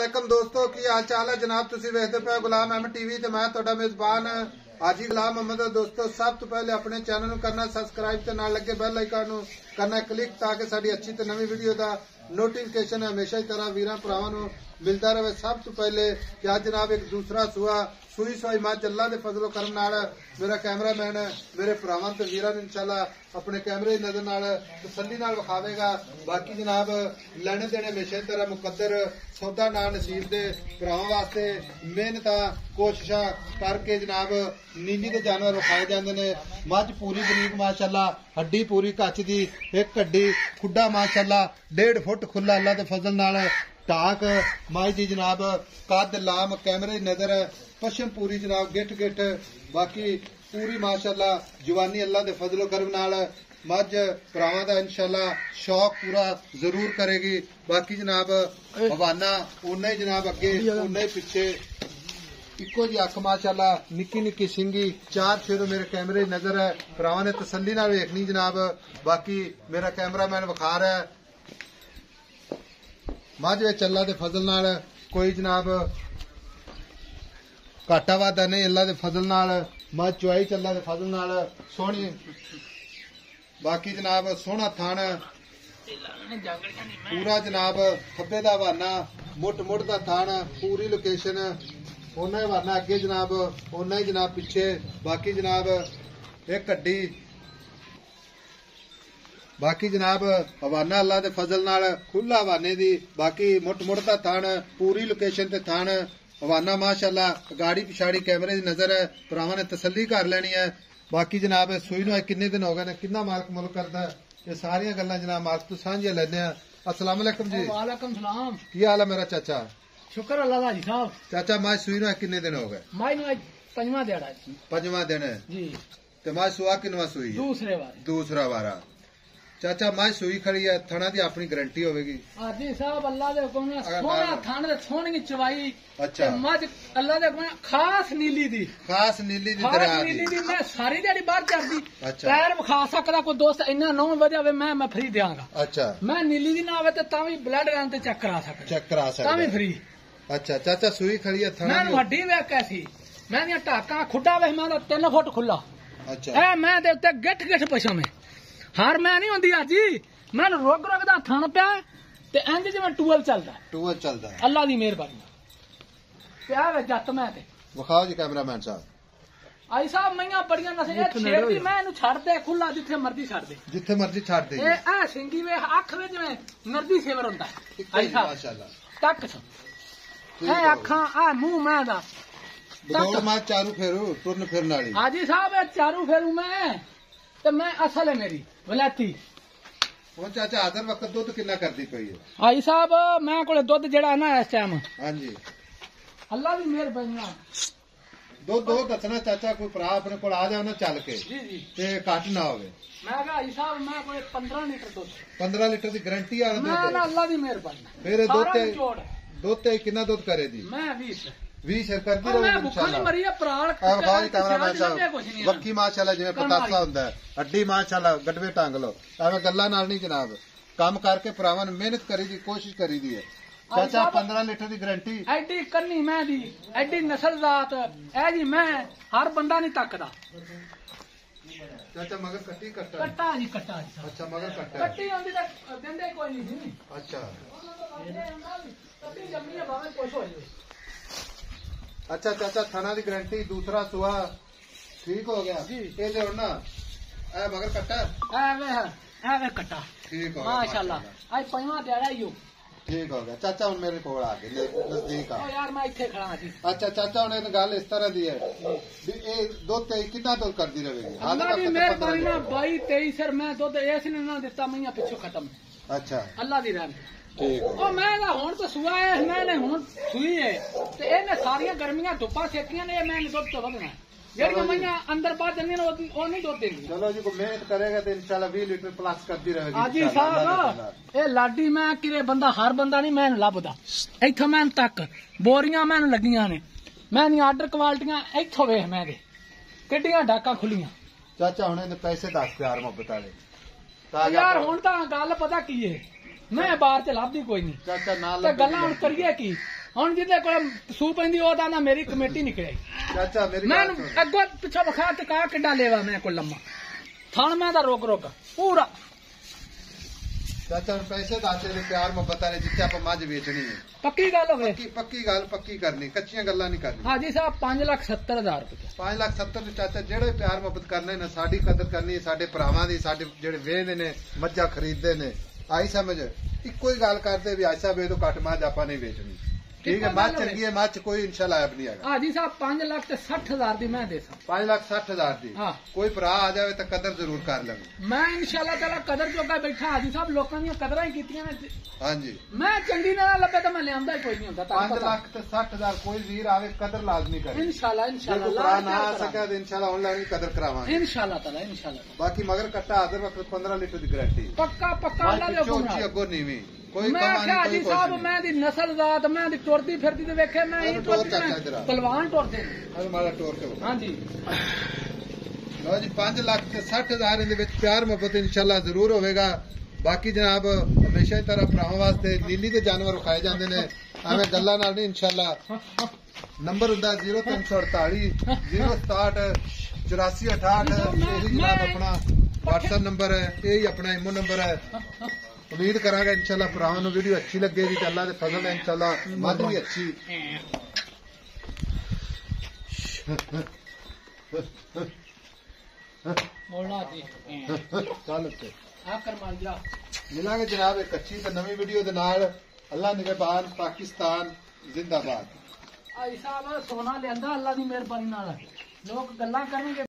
वालेकुम दोस्तों की हाल चाल है जनाब। तुसी वेखदे पे गुलाम अहमद टीवी ते मैं तुहाडा मेजबान हाजी गुलाम अहमद। दोस्तों सब तो पहले अपने चैनल नूं करना सब्सक्राइब ते नाल लगे बेल आइकन नूं करना क्लिक ताकि साडी अच्छी ते नवी वीडियो दा नोटिफिकेशन हमेशा ही तरह वीरां भरावां नूं मिलता रहे। सब तो पहले क्या जनाब एक दूसरा सुआ सूई सवाई मच अल्लाह के फजलो करम नाल मेरा कैमरामैन मेरे भरावां ते वीरां इंशाल्लाह अपने कैमरे की नजर नाल तसल्ली नाल विखावेगा। बाकी जनाब लेने देने हमेशा की तरह मुकद्दर सौदा ना नसीब दे भरावां वास्ते मेहनत कोशिशां करके जनाब नीली के जानवर विखाए जाते हैं। मझ पूरी बरीक माशाल्लाह, हड्डी पूरी कच दी, एक हड्डी खुड्डा माशाल्लाह 1.5 फुट खुला अल्लाह के फजल नाल टाक माई जी जनाब कद लाम कैमरे नजर पश्चिम पूरी जनाब गिठ गिठ बाकी पूरी माशाल्लाह जवानी अल्लाह के फजलो करम नाल मझ भरावां दा इंशाल्लाह शौक पूरा जरूर करेगी। बाकी जनाब हवाना उन्ना ही जनाब अगे उन्ना ही पिछे इको जी अख माशाल्लाह निक्की निक्की सिंगी चार फेरो मेरे कैमरे नजर है। भरावां ने तसल्ली नाल वेखनी जनाब। बाकी मेरा कैमरामैन विखा रहा है मझ विच अल्लाह के फजल नाल कोई जनाब घाटा वाधा नहीं अल्लाह के फजल नाल मझ चुआई च अल्लाह के फजल नाल सोहनी। बाकी जनाब सोहना थान पूरा जनाब खब्बे दा हवाना मुट मुट दा थान पूरी लोकेशन ओना ही हवाना अगे जनाब ओना ही जनाब पिछे। बाकी जनाब एक हड्डी बाकी जनाब हवाना अल्लाह के फजल नाल खुला हवाने दी। बाकी मुट मुट दा थान पूरी लोकेशन ते थान हवाना माशाल्लाह गाड़ी पिछाड़ी कैमरे की नजर है। भरावां ने तसल्ली कर लेनी है। बाकी जनाब सूई नूं किन्ने दिन हो गए ने किन्ना मालक मुल करदा ये सारियां गल्लां जनाब मालक तो सांझियां लैने आ। अस्सलाम वालेकुम जी। वालेकुम सलाम। की हाल है मेरा चाचा? शुक्र अल्लाह दा जी साहब। चाचा मां सूई नूं किन्ने दिन हो गए? मां नूं पंजवां दिहाड़ा पंजवां दिन है जी। ते मां सुआ किनवा सूई? दूसरा वारा। चाचा मां सूई खड़ी है थणा दी अपनी गारंटी होगी? हाजी साहब अल्लाह दे हुक्म नाल सोहना थण ते सोहनी चवाई। अच्छा मझ अल्लाह दे हुक्म खास नीली दी दरिया दी मैं सारी दिहाड़ी बाहर चढ़दी। अच्छा पैर विखा सकदा कोई दोस्त इन्ना नौ वजह आवे मैं फ्री देंगा। अच्छा मैं नीली दी ना आवे ते तां भी ब्लड लाइन ते चेक करा सकदा तां भी फ्री। अच्छा चाचा सूई खड़ी है थणा मैं हड्डी वेख कैसी मैं दी टाका खुड्डा वेख मैं 3 फुट खुला। अच्छा ए मैं दे उत्ते गिठ गिठ पछा में हार मैं नहीं होंदी हाजी मैं रोग रोग दा थण पिया ते इंज जिवें टूअल चलदा अल्लाह दी मेहरबानी पिया वे जट मैं ते विखाओ जी कैमरामैन साहब। आई साहब मैयां बड़ियां नसे छेड़दी मैं इनू छड़ दे खुला जिथे मर्जी छड़ दे ए आ सिंगी वे अख वे जिवें मर्जी सेवर हुंदा आई साहब माशाल्लाह तक ए अखां आ मुंह मैं दा दौड़ मां चारू फेरू तुरन फिरन वाली। हाजी साहब ए चारू फेरू मैं ते मैं असल है मेरी वलैती। हुण चाचा आदर वक्त दुध कितना करदी पई है? आई साहब मैं कोले दुध जेड़ा ना इस टाइम हां जी अल्लाह दी मेहरबानी दुध दो दसना चाचा कोई भरा अपने कोल आ जाए ना चल के जी जी ते घट ना होवे। मैं कहा आई साहब मैं कोले 15 लीटर दुध 15 लीटर दी गारंटी आ मैं ना अल्लाह दी मेहरबानी फिर दुध ते कितना दुध करे दी? मैं 20 कर दी रहो इंशाल्लाह। वक्की माशाल्लाह जिवें पतासा हुंदा है हड्डी माशाल्लाह गडवे टांग लो एवें गल्लां नाल नहीं जनाब काम करके भरावां ने मेहनत करी दी कोशिश करी दी है। चाचा 15 लीटर की गारंटी एडी कन्नी मैं दी एडी नस्ल जात ए जी मैं हर बंदा नहीं तकदा। चाचा मगर कट्टी कट्टा जी। अच्छा मगर कट्टी होंदी ते देंदे कोई नहीं। अच्छा कट्टी जम्मी है भाਵੇਂ कुछ हो जाए। अच्छा चाचा थाना की गारंटी दूसरा सुहा ठीक हो गया जी। ये दे ना ए मगर कट्टा एवे कट्टा ठीक हो माशाल्लाह आज पंजवां दिहाड़ा ही हो ठीक हो गया। चाचा हुन मेरे कोल आ गए नजदीक आ यार मैं इत्थे खड़ा जी। अच्छा चाचा हुन इस गल इस तरह दी है भी ए दुध ते कितना दुध करदी रहेगी? अल्लाह दी मेहरबानी ना 22-23 सर मैं दुध इस ने ना दिता मैया पिछो खत्म। अच्छा अल्लाह दी रहम ठीक है। मैं ना हुन तो सुआ है मैंने हुन सुई है ते इहने सारियां गर्मियां धुप्पा सेकियां ने मैंने दुध तो वधना जेड़ियां मैया अंदर बाहर जन्नी ने ओ नहीं दुध देंदी। चलो जी को मेहनत करेगा तो इंशाल्लाह 20 लीटर प्लस करदी रहेगी। हाजी साहब ए लाडी मैं किरे बंदा हर बंदा नहीं मैं लभदा इथों मैं तक बोरियां मैंने लगियां ने मैं नी आर्डर क्वालिटियां इथों वेख मैं दे किड्डियां डाका खुलियां। चाचा हुन इहने पैसे 10 प्यार मोहब्बत वाले यार हुन तां गल पता की है मैं बाहर च लभदी कोई नहीं। चाचा नाल ते गल्लां हुन करिए की ਹੁਣ ਜਿਹਦੇ ਕੋਲ ਸੂ ਪੈਂਦੀ ਉਹ ਤਾਂ ਮੇਰੀ ਕਮੇਟੀ ਨਿਕਲੇ ਚਾਚਾ ਮੇਰੀ ਮੈਂ ਅੱਗੋਂ ਪਿੱਛੋਂ ਵਿਖਾ ਤੇ ਕਾ ਕਿੱਡਾ ਲੈਵਾ ਮੈਂ ਕੋਲ ਲੰਮਾ ਥਾਣਮਾ ਦਾ ਰੋਕ ਪੂਰਾ ਚਾਚਾ ਪੈਸੇ ਦੱਸ ਦੇ ਪਿਆਰ ਮੁਹੱਬਤ ਵਾਲੇ ਜਿੱਥੇ ਆਪਾਂ ਮੱਝ ਵੇਚਣੀ ਹੈ ਪੱਕੀ ਗੱਲ ਹੋਵੇ ਪੱਕੀ ਗੱਲ ਪੱਕੀ ਕਰਨੀ ਕੱਚੀਆਂ ਗੱਲਾਂ ਨਹੀਂ ਕਰਨੀ ਹਾਜੀ ਸਾਹਿਬ 5,70,000 ਰੁਪਏ 5,70,000 ਚਾਚਾ ਜਿਹੜੇ ਪਿਆਰ ਮੁਹੱਬਤ ਕਰਨੇ ਨੇ ਸਾਡੀ ਕਦਰ ਕਰਨੀ ਸਾਡੇ ਭਰਾਵਾਂ ਦੀ ਸਾਡੇ ਜਿਹੜੇ ਵੇਚਦੇ ਨੇ ਮੱਝਾਂ ਖਰੀਦਦੇ ਨੇ ਆਈ ਸਮਝ ਇੱਕੋ ਹੀ ਗੱਲ ਕਰਦੇ ਵੀ ਆਇਸਾ ਵੇ ਤੋਂ ਘੱਟ ਮੱਝ ਆਪਾਂ ਨਹੀਂ ਵੇਚਣੀ ਠੀਕ ਹੈ ਮੱਝ ਚੰਗੀ ਹੈ ਮੱਝ ਕੋਈ ਇਨਸ਼ਾਅੱਲਾ ਐਬ ਨਹੀਂ ਹੈਗਾ ਹਾਜੀ ਸਾਹਿਬ 5,60,000 ਦੀ ਮੈਂ ਦੇ ਸਾਂ 5,60,000 ਦੀ ਕੋਈ ਭਰਾ ਆ ਜਾਵੇ ਤਾਂ ਕਦਰ ਜ਼ਰੂਰ ਕਰ ਲਵੇ ਮੈਂ ਇਨਸ਼ਾਅੱਲਾ ਤਾਲਾ ਕਦਰ ਜੋਗਾ ਬੈਠਾ ਹਾਜੀ ਸਾਹਿਬ ਲੋਕਾਂ ਦੀਆਂ ਕਦਰਾਂ ਹੀ ਕੀਤੀਆਂ ਨੇ ਹਾਂਜੀ ਮੈਂ ਚੰਗੀ ਨਾਲ ਲੱਭੇ ਤਾਂ ਮੈਂ ਲਿਆਂਦਾ ਕੋਈ ਨਹੀਂ ਹੁੰਦਾ 5,60,000 ਕੋਈ ਵੀਰ ਆਵੇ ਕਦਰ ਲਾਜ਼ਮੀ ਕਰੇ ਇਨਸ਼ਾਅੱਲਾ ਭਰਾ ਨਾ ਆ ਸਕਿਆ ਤਾਂ ਇਨਸ਼ਾਅੱਲਾ ਆਨਲਾਈਨ ਕਦਰ ਕਰਾਵਾਂਗੇ ਇਨਸ਼ਾਅੱਲਾ ਤਾਲਾ ਇਨਸ਼ਾਅੱਲਾ ਬਾਕੀ ਮਗਰ ਕੱਟਾ ਆਦਰ ਵਕਤ 15 ਲੀਟਰ ਦੀ ਗਾਰੰਟੀ ਪੱਕਾ ਅੱਲਾ ਦੇ ਹੁਕਮ ਨਾਲ ਅੱਗੋਂ ਨੀਵੀਂ ਕੋਈ ਮੈਂ ਕਿਹਾ ਜੀ ਸਾਹਿਬ ਮੈਂ ਦੀ ਨਸਲ ਜ਼ਾਤ ਮੈਂ ਦੀ ਟੁਰਦੀ ਫਿਰਦੀ ਤੇ ਵੇਖੇ ਮੈਂ ਇਹ ਪਹਿਲਵਾਨ ਟੁਰਦੇ ਮਾੜਾ ਟੋਰ ਕੇ ਹਾਂਜੀ ਲਓ ਜੀ 5,60,000 ਇਹਦੇ ਵਿੱਚ ਪਿਆਰ ਮੁਹੱਬਤ ਇਨਸ਼ਾਅੱਲਾ ਜ਼ਰੂਰ ਹੋਵੇਗਾ ਬਾਕੀ ਜਨਾਬ ਹਮੇਸ਼ਾ ਹੀ ਤਰ੍ਹਾਂ ਭਰਾਵਾਂ ਵਾਸਤੇ ਨੀਲੀ ਦੇ ਜਾਨਵਰ ਵਿਖਾਏ ਜਾਂਦੇ ਨੇ ਐਵੇਂ ਗੱਲਾਂ ਨਾਲ ਨਹੀਂ ਇਨਸ਼ਾਅੱਲਾ ਨੰਬਰ ਹੁੰਦਾ 0348 067 8468 ਇਹੀ ਜਨਾਬ ਆਪਣਾ WhatsApp ਨੰਬਰ ਹੈ ਇਹ ਹੀ ਆਪਣਾ ਇਮੋ ਨੰਬਰ ਹੈ उम्मीद करांगा इंशाल्लाह भरावां नूं वीडियो अच्छी लगेगी तो अल्लाह दे फजल है इंशाल्लाह मझ भी अच्छी मिलांगे जनाब एक अच्छी तो नवी वीडियो दे नाल अल्लाह निगहबान पाकिस्तान जिंदाबाद आई साहब सोना लियांदा अल्लाह दी मेहरबानी नाल लोग गल्लां करनगे